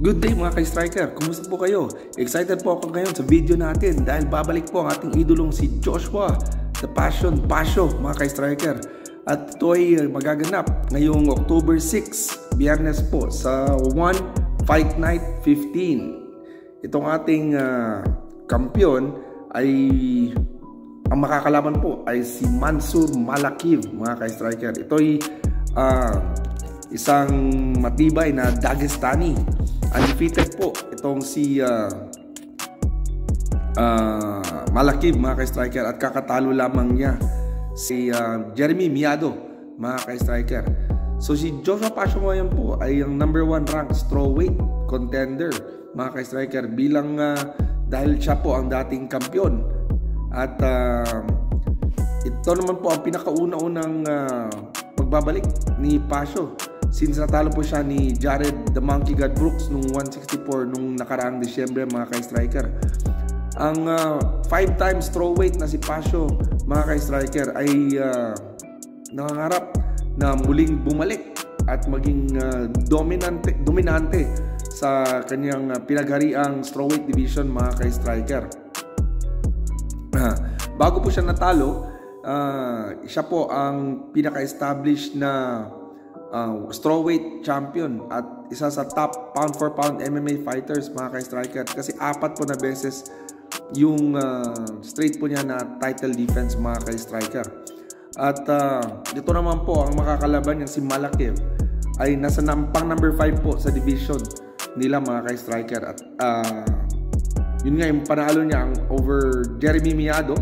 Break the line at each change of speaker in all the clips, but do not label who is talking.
Good day mga ka-striker, kumusta po kayo? Excited po ako ngayon sa video natin dahil babalik po ang ating idolong si Joshua The Passion Pasio mga ka-striker. At ito ay magaganap ngayong October 6, Biyernes po sa 1 Fight Night 15. Itong ating kampiyon ay ang makakalaban po ay si Mansur Malakiev mga ka-striker. Ito ay isang matibay na Dagestani. Undefeated po itong si Malakiev mga ka-striker at kakatalo lamang niya si Jeremy Miado mga ka-striker. So si Joshua Pasio ngayon po ay ang number 1 ranked strawweight contender mga ka-striker bilang dahil siya po ang dating kampiyon at ito naman po ang pinakauna-unang pagbabalik ni Pasio since natalo po siya ni Jared the Monkey God Brooks nung 164 nung nakaraang Disyembre mga ka-striker. Ang 5-time strawweight na si Pasio mga ka-striker ay nangangarap na muling bumalik at maging dominante sa kanyang pinaghariang strawweight division mga ka-striker. Bago po siya natalo, siya po ang pinaka-established na strawweight champion at isa sa top pound for pound MMA fighters mga ka-striker kasi 4 po na beses yung straight po niya na title defense mga ka-striker. At dito naman po ang makakalaban niya si Malakiev ay nasa pang number 5 po sa division nila mga ka-striker at yun nga yung panalo niya ang over Jeremy Miado.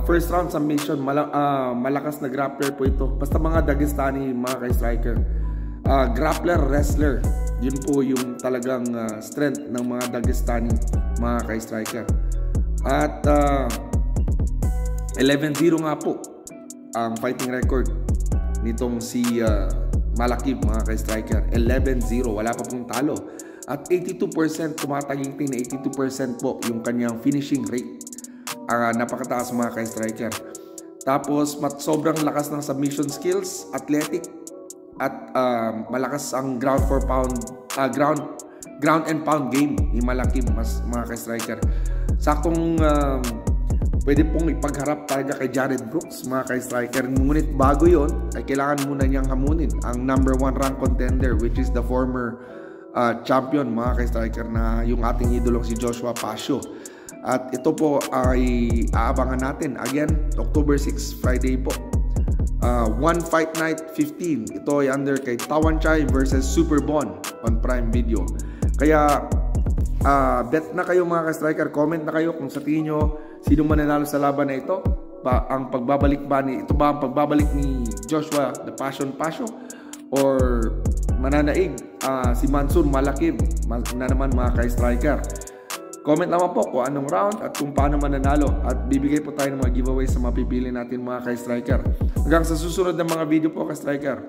First round submission, malakas na grappler po ito. Basta mga Dagestani mga ka-striker. Grappler, wrestler. Yun po yung talagang strength ng mga Dagestani mga ka-striker. At 11-0 nga po ang fighting record nitong si Malakiev mga ka-striker. 11-0, wala pa pong talo. At 82%, tumataginting na 82% po yung kanyang finishing rate. Napakataas mga ka-striker. Tapos sobrang lakas ng submission skills, athletic at malakas ang ground and pound game ni Malakiev mga ka-striker. Saktong pwede pong ipagharap talaga kay Jared Brooks mga ka-striker. Ngunit bago yon ay kailangan muna niyang hamunin ang number 1 rank contender which is the former champion mga ka-striker na yung ating idolong si Joshua Pasio. At ito po ay aabangan natin again October 6 Friday po. 1 Fight Night 15. Ito ay under kay Tawanchai versus Superbon on Prime Video. Kaya bet na kayo mga ka-striker, comment na kayo kung sa tingin nyo sino mananalo sa laban na ito. Ang pagbabalik ba ito ba ang pagbabalik ni Joshua The Passion Pasio or mananaig si Mansur Malakiev na naman mga ka-striker. Comment naman po kung anong round at kung paano mananalo at bibigay po tayo ng mga giveaway sa mapipili natin mga ka-striker. Hanggang sa susunod na mga video po ka-striker.